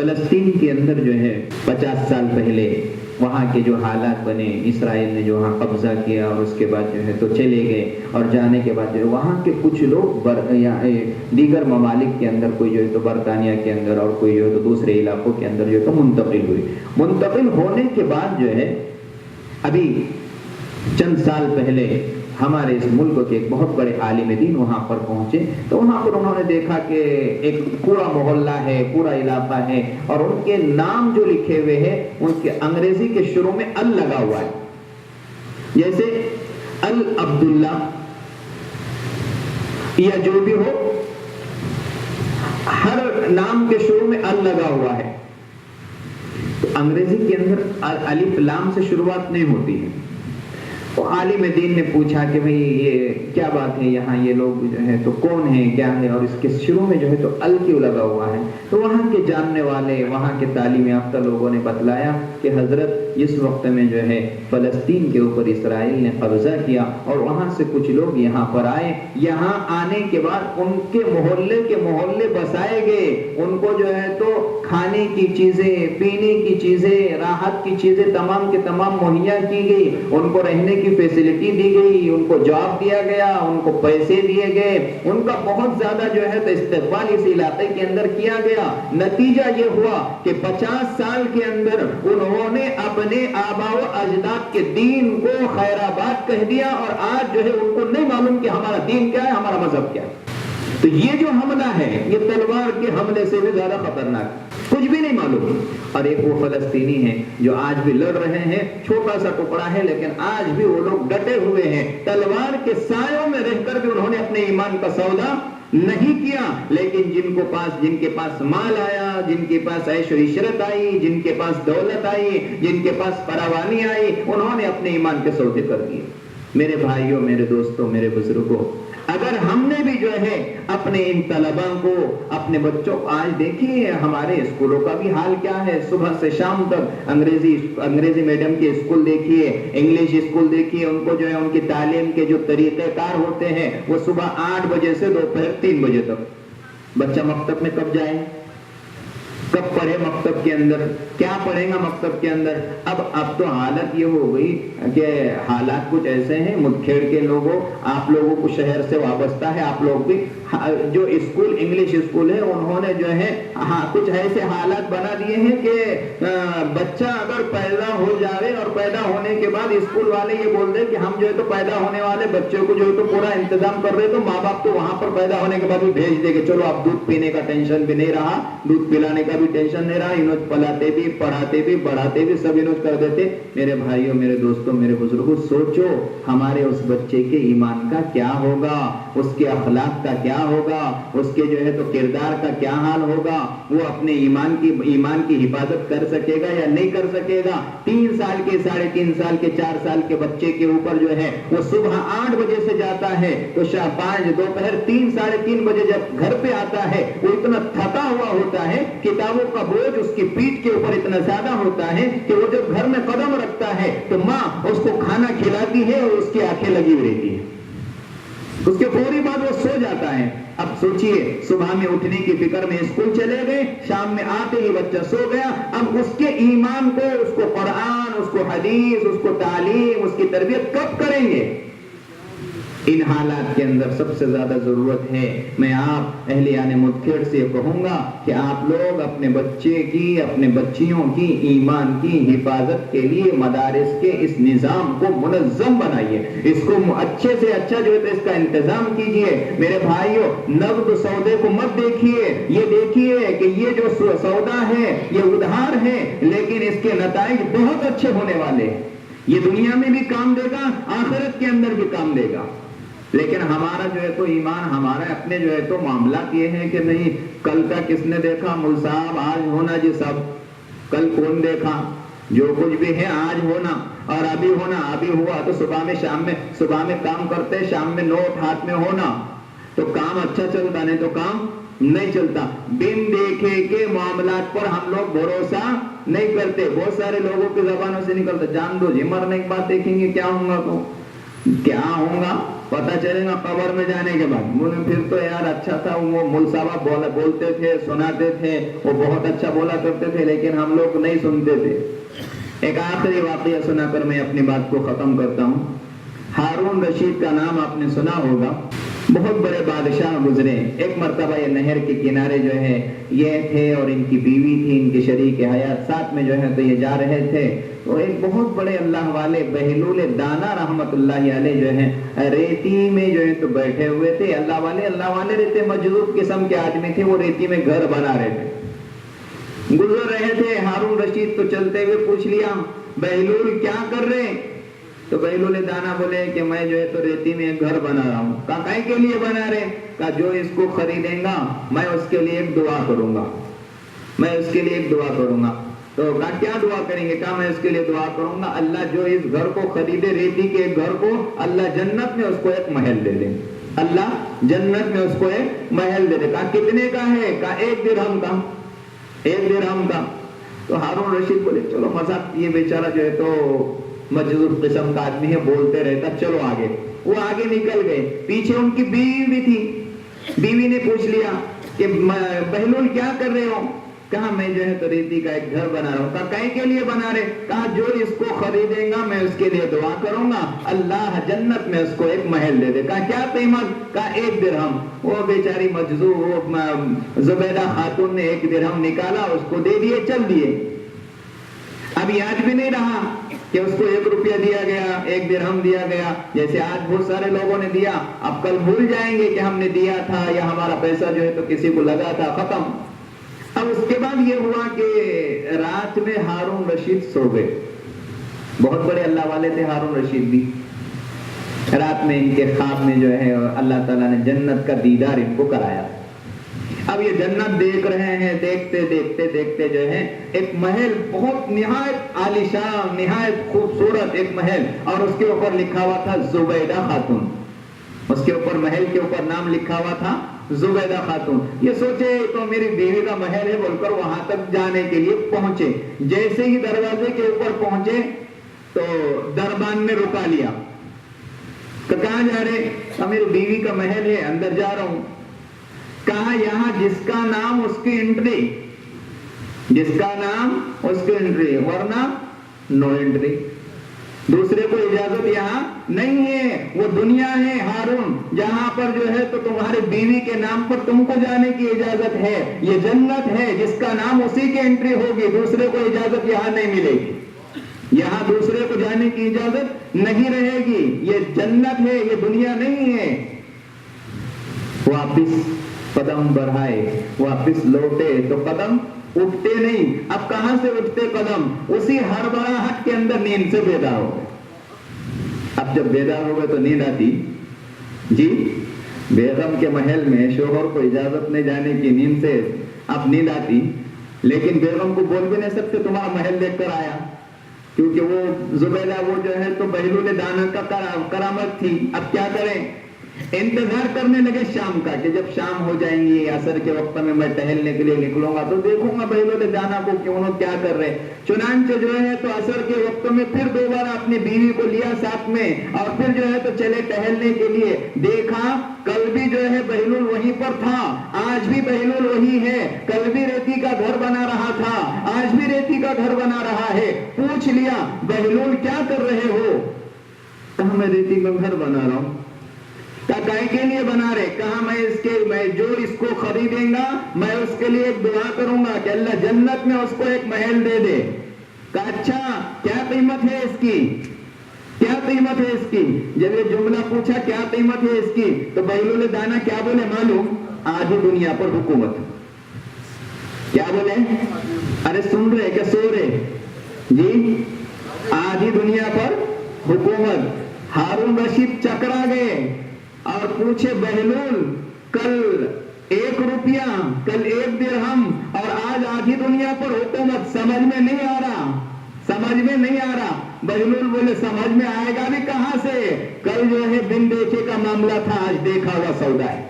فلسطین کے اندر جو ہے 50 سال پہلے وہاں کے جو حالات بنے، اسرائیل نے جو وہاں قبضہ کیا اور اس کے بعد جو ہے تو چلے گئے، اور جانے کے بعد جو ہے وہاں کے کچھ لوگ دیگر ممالک کے اندر، کوئی جو ہے تو برطانیہ کے اندر اور کوئی جو ہے تو دوسرے علاقوں کے اندر جو ہے تو منتقل ہوئی۔ منتقل ہونے کے بعد جو ہے ابھی چند سال پہلے ہمارے اس ملک کے ایک بہت بڑے عالم دین وہاں پر پہنچے، تو وہاں پر انہوں نے دیکھا کہ ایک پورا محلہ ہے، پورا علاقہ ہے، اور ان کے نام جو لکھے ہوئے ہیں ان کے انگریزی کے شروع میں ال لگا ہوا ہے، جیسے عبداللہ یا جو بھی ہو، ہر نام کے شروع میں ال لگا ہوا ہے۔ انگریزی کے اندر الف لام سے شروعات نہیں ہوتی ہے۔ تو عالم دین نے پوچھا کہ بھئی یہ کیا بات ہے، یہاں یہ لوگ جو ہے تو کون ہیں، کیا ہے، اور اس کے شروع میں جو ہے تو ال کیوں لگا ہوا ہے؟ تو وہاں کے جاننے والے، وہاں کے تعلیم یافتہ لوگوں نے بتلایا کہ حضرت اس وقت میں جو ہے فلسطین کے اوپر اسرائیل نے قبضہ کیا، اور وہاں سے کچھ لوگ یہاں پر آئے، یہاں آنے کے بعد ان کے محلے بسائے گئے، ان کو جو ہے تو کھانے کی چیزیں، پینے کی چیزیں، راحت کی چیزیں تمام کے تمام مہیا کی گئی، ان کو رہنے کی فیسلٹی دی گئی، ان کو جاب دیا گیا، ان کو پیسے دیے گئے، ان کا بہت زیادہ جو ہے تو استقبال اس علاقے کے اندر کیا گیا۔ نتیجہ یہ ہوا کہ 50 سال کے اندر انہوں نے اپنے آبا و اجداد کے دین کو خیرآباد کہہ دیا، اور آج جو ہے ان کو نہیں معلوم کہ ہمارا دین کیا ہے، ہمارا مذہب کیا ہے۔ تو یہ جو حملہ ہے یہ تلوار کے حملے سے بھی زیادہ خطرناک، کچھ بھی نہیں معلوم۔ اور ایک وہ فلسطینی ہیں جو آج بھی لڑ رہے ہیں، چھوٹا سا ٹکڑا ہے لیکن آج بھی وہ لوگ ڈٹے ہوئے ہیں، تلوار کے سایوں میں رہ کر بھی انہوں نے اپنے ایمان کا سودا نہیں کیا۔ لیکن جن کے پاس مال آیا، جن کے پاس عیش و عشرت آئی، جن کے پاس دولت آئی، جن کے پاس فراوانی آئی، انہوں نے اپنے ایمان کے سودے کر دیے۔ میرے بھائیوں، میرے دوستوں، میرے بزرگوں، اگر ہم نے بھی جو ہے اپنے ان طلباء کو، اپنے بچوں کو، آج دیکھیے ہمارے اسکولوں کا بھی حال کیا ہے، صبح سے شام تک انگریزی میڈیم کے اسکول دیکھیے، انگلش اسکول دیکھیے، ان کو جو ہے ان کی تعلیم کے جو طریقہ کار ہوتے ہیں وہ صبح 8 بجے سے دوپہر 3 بجے تک۔ بچہ مکتب میں کب جائے، کب پڑھے مکتب کے اندر، کیا پڑھے گا مکتب کے اندر؟ اب تو حالت یہ ہو گئی کہ حالات کچھ ایسے ہیں، مدکھیڑ کے لوگوں، آپ لوگوں کو شہر سے وابستہ ہے، آپ لوگ بھی جو اسکول انگلش اسکول ہے انہوں نے جو ہے کچھ ایسے حالات بنا دیے ہیں کہ بچہ اگر پیدا ہو جائے اور پیدا ہونے کے بعد اسکول والے یہ بول دیں کہ ہم جو ہے تو پیدا ہونے والے بچوں کو جو ہے تو پورا انتظام کر رہے، تو ماں باپ تو وہاں پر پیدا ہونے کے بعد بھی بھیج دے گے، چلو اب دودھ پینے کا ٹینشن بھی نہیں رہا، دودھ پلانے کا بھی ٹینشن نہیں رہا، انہوں پلاتے بھی، پڑھاتے بھی، بڑھاتے بھی، سب انہوں کر دیتے۔ میرے بھائیوں، میرے دوستوں، میرے بزرگوں، سوچو ہمارے اس بچے کے ایمان کا کیا ہوگا، اس کے اخلاق کا کیا ہوگا، اس کے جو ہے تو کردار کا کیا حال ہوگا، وہ اپنے ایمان کی حفاظت کر سکے گا یا نہیں کر سکے گا؟ 3 سال کے، 3.5 سال کے، 4 سال کے بچے کے اوپر جو ہے وہ صبح 8 بجے سے جاتا ہے تو 5 دوپہر 3 ساڑھے 3 بجے جب گھر پہ آتا ہے وہ اتنا تھکا ہوا ہوتا ہے، کتابوں کا بوجھ اس کی پیٹھ کے اوپر اتنا زیادہ ہوتا ہے کہ وہ جب گھر میں قدم رکھتا ہے تو ماں اس کو کھانا کھلاتی ہے اور اس کی آنکھیں لگی ہوئی رہتی ہے، اس کے فوری بعد وہ سو جاتا ہے۔ اب سوچئے صبح میں اٹھنے کی فکر میں اسکول چلے گئے، شام میں آتے ہی بچہ سو گیا، اب اس کے ایمان کو، اس کو قرآن، اس کو حدیث، اس کو تعلیم، اس کی تربیت کب کریں گے؟ ان حالات کے اندر سب سے زیادہ ضرورت ہے، میں آپ اہلیان مدکھیڑ سے کہوں گا کہ آپ لوگ اپنے بچے کی، اپنے بچیوں کی ایمان کی حفاظت کے لیے مدارس کے اس نظام کو منظم بنائیے، اس کو اچھے سے اچھا جو ہے اس کا انتظام کیجئے۔ میرے بھائیوں، نقد سودے کو مت دیکھیے، یہ دیکھیے کہ یہ جو سودا ہے یہ ادھار ہے، لیکن اس کے نتائج بہت اچھے ہونے والے ہیں، یہ دنیا میں بھی کام دے گا، آخرت کے اندر بھی کام دے گا۔ لیکن ہمارا جو ہے تو ایمان، ہمارے اپنے جو ہے تو معاملات یہ ہیں کہ نہیں، کل کا کس نے دیکھا مول صاحب، آج ہونا جی سب، کل کون دیکھا، جو کچھ بھی ہے آج ہونا اور ابھی ہونا، ابھی ہوا تو صبح میں کام کرتے، شام میں نوٹ ہاتھ میں ہونا، تو کام اچھا چلتا، نہیں تو کام نہیں چلتا۔ بن دیکھے کے معاملات پر ہم لوگ بھروسہ نہیں کرتے، بہت سارے لوگوں کی زبانوں سے نکلتا، جان دو جی، مرنے کے بعد دیکھیں گے کیا ہوں گا، تو کیا ہوں گا پتا چلے گا قبر میں جانے کے بعد. بولے پھر تو یار اچھا تھا, وہ مول صاحب بولتے تھے, سناتے تھے, وہ بہت اچھا بولا کرتے تھے, لیکن ہم لوگ نہیں سنتے تھے. ایک آخری واقعہ سنا کر میں اپنی بات کو ختم کرتا ہوں. ہارون رشید کا نام آپ نے سنا ہوگا. بہت بڑے بادشاہ گزرے. ایک مرتبہ یہ نہر کے کنارے جو ہے یہ تھے اور ان کی بیوی تھی, ان کی شریک حیات ساتھ میں جو ہے تو یہ جا رہے تھے. تو ایک بہت بڑے اللہ والے بہلول دانا رحمت اللہ علیہ جو ہے ریتی میں جو ہے تو بیٹھے ہوئے تھے. اللہ والے رہتے, مجذوب قسم کے آدمی تھے. وہ ریتی میں گھر بنا رہے تھے, گزر رہے تھے. ہارون رشید تو چلتے ہوئے پوچھ لیا, بہلول کیا کر رہے؟ تو بہلول دانا بولے کہ میں جو ہے تو ریتی میں ایک گھر بنا رہا ہوں. کہا کائے کے لیے بنا رہے؟ کہا جو اس کو خریدیں گا میں اس کے لیے ایک دعا کروں گا, میں اس کے لیے ایک دعا کروں گا. تو کہا کیا دعا کریں گے؟ کہا میں اس کے لیے دعا کروں گا اللہ جو اس گھر کو خریدے, ریتی کے ایک گھر کو, اللہ جنت میں اس کو ایک محل دے دے. اللہ جنت میں اس کو ایک محل دے دے. کہا کتنے کا ہے؟ کہا 1 درہم کا, 1 درہم کا. تو ہارون رشید بولے چلو مذاق, یہ بیچارہ جو ہے تو مجذوب قسم کا آدمی ہے, بولتے رہتا, چلو آگے. وہ آگے نکل گئے. پیچھے ان کی بیوی بھی تھی. بیوی نے پوچھ لیا کہ بہلول کیا کر رہے ہو؟ کہا میں جو ہے تو ریتی کا ایک گھر بنا رہا ہوں. کہا کہیں کے لیے بنا رہے؟ کہا جو اس کو خریدیں گا میں اس کے لیے دعا کروں گا اللہ جنت میں اس کو ایک محل دے دے. کہا کیا قیمت؟ کہا 1 درہم. وہ بیچاری مجذوب وہ زبیدہ خاتون نے 1 درہم نکالا, اس کو دے دیے, چل دیے. اب یاد بھی نہیں رہا کہ اس کو 1 روپیہ دیا گیا, 1 درہم دیا گیا, جیسے آج بہت سارے لوگوں نے دیا. اب کل بھول جائیں گے کہ ہم نے دیا تھا یا ہمارا پیسہ جو ہے تو کسی کو لگا تھا, ختم. اب اس کے بعد یہ ہوا کہ رات میں ہارون رشید سو گئے. بہت بڑے اللہ والے تھے ہارون رشید بھی. رات میں ان کے خواب میں جو ہے اللہ تعالیٰ نے جنت کا دیدار ان کو کرایا. اب یہ جنت دیکھ رہے ہیں, دیکھتے دیکھتے دیکھتے جو ہے ایک محل, بہت نہایت عالیشان, نہایت خوبصورت ایک محل, اور اس کے اوپر لکھا ہوا تھا زبیدہ خاتون. اس کے اوپر محل کے اوپر نام لکھا ہوا تھا زبیدہ خاتون. یہ سوچے تو میری بیوی کا محل ہے بول کر وہاں تک جانے کے لیے پہنچے. جیسے ہی دروازے کے اوپر پہنچے تو دربان نے رکا لیا. کہ کہاں جا رہے؟ کہ میری بیوی کا محل ہے, اندر جا رہا ہوں. کہا یہاں جس کا نام اس کی انٹری, جس کا نام اس کی انٹری, ورنہ نو انٹری. دوسرے کو اجازت یہاں نہیں ہے. وہ دنیا ہے ہارون جہاں پر جو ہے تو تمہارے بیوی کے نام پر تم کو جانے کی اجازت ہے. یہ جنت ہے جس کا نام اسی کی انٹری ہوگی, دوسرے کو اجازت یہاں نہیں ملے گی. یہاں دوسرے کو جانے کی اجازت نہیں رہے گی. یہ جنت ہے, یہ دنیا نہیں ہے. واپس قدم بڑھائے, واپس لوٹے تو قدم اٹھتے نہیں. اب کہاں سے اٹھتے قدم؟ اسی ہڑبڑاہٹ کے اندر نیند سے بیدار ہو گئے. اب جب بیدار ہو گئے تو نیند آتی جی. بیگم کے محل میں شوہر کو اجازت نہیں جانے کی, نیند سے اب نیند آتی, لیکن بیگم کو بول بھی نہیں سکتے تمہارا محل دیکھ کر آیا, کیونکہ وہ زبیدہ وہ جو ہے تو بہلول دانا کا کرامت تھی. اب کیا کریں؟ انتظار کرنے لگے شام کا, کہ جب شام ہو جائیں گی عصر کے وقت میں میں ٹہلنے کے لیے نکلوں گا تو دیکھوں گا بہلول دانا کو کہ انہوں کیا کر رہے. چنانچہ جو ہے تو عصر کے وقت میں پھر دوبارہ اپنی بیوی کو لیا ساتھ میں, اور پھر جو ہے تو چلے ٹہلنے کے لیے. دیکھا کل بھی جو ہے بہلول وہیں پر تھا, آج بھی بہلول وہی ہے. کل بھی ریتی کا گھر بنا رہا تھا, آج بھی ریتی کا گھر بنا رہا ہے. پوچھ لیا بہلول کیا کر رہے ہو؟ کہا میں ریتی کا گھر بنا رہا ہوں. کائے کے لیے بنا رہے؟ کہا میں جو اس کو خریدیں گا میں اس کے لیے ایک دعا کروں گا کہ اللہ جنت میں اس کو ایک محل دے دے. کہا اچھا کیا قیمت ہے اس کی؟ کیا قیمت ہے اس کی؟ جب یہ جملہ پوچھا کیا قیمت ہے اس کی, تو بہلول دانا کیا بولے معلوم؟ آدھی دنیا پر حکومت. کیا بولے؟ ارے سن رہے کیا سو رہے جی؟ آدھی دنیا پر حکومت. ہارون رشید چکرا گئے اور پوچھے بہلول کل 1 روپیہ, کل 1 درہم, اور آج آدھی دنیا پر حکومت. سمجھ میں نہیں آ رہا, سمجھ میں نہیں آ رہا. بہلول بولے سمجھ میں آئے گا بھی کہاں سے؟ کل جو ہے بن دیکھے کا معاملہ تھا, آج دیکھا ہوا سودا ہے.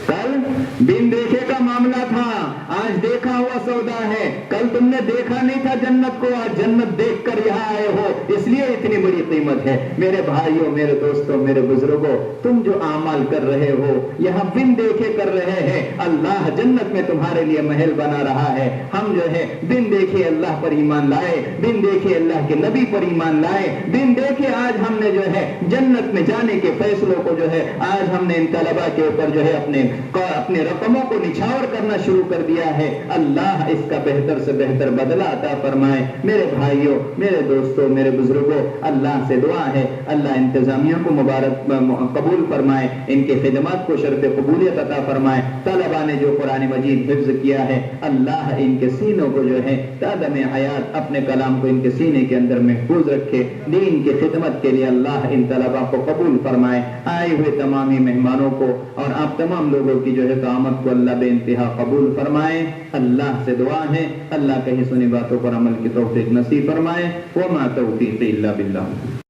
کل بن دیکھے کا معاملہ تھا, آج دیکھا ہوا سودا ہے، کل تم نے دیکھا نہیں تھا جنت کو، آج جنت دیکھ کر یہاں آئے ہو، اس لیے اتنی بڑی قیمت ہے۔ میرے بھائیوں، میرے دوستوں، میرے بزرگوں، تم جو اعمال کر رہے ہو یہاں بن دیکھے کر رہے ہیں، اللہ جنت میں تمہارے لیے محل بنا رہا ہے۔ ہم جو ہے بن دیکھے اللہ پر ایمان لائے، بن دیکھے اللہ کے نبی پر ایمان لائے، بن دیکھے آج ہم نے جو ہے جنت میں جانے کے فیصلوں کو جو ہے آج ہم نے ان طلباء کے اوپر جو ہے اپنے رقموں کو نچھاور کرنا شروع کر دیا ہے۔ اللہ اس کا بہتر سے بہتر بدلہ عطا فرمائے۔ میرے بھائیوں، میرے دوستوں، میرے بزرگوں، اللہ سے دعا ہے اللہ انتظامیہ کو مبارک قبول فرمائے، ان کے خدمات کو شرف قبولیت عطا فرمائے۔ طلباء نے جو قرآن مجید حفظ کیا ہے، اللہ ان کے سینوں کو جو ہے تادم حیات اپنے کلام کو ان کے سینے کے اندر محفوظ رکھے۔ دین کی خدمت کے لیے اللہ ان طلباء کو قبول فرمائے۔ آئے ہوئے تمامی مہمانوں کو اور آپ تمام لوگوں کی جو ہے قامت کو اللہ بے انتہا قبول فرمائے۔ اللہ سے دعا ہے اللہ کہیں سنی باتوں پر عمل کی توفیق نصیب فرمائے۔ وما توفیقی الا باللہ۔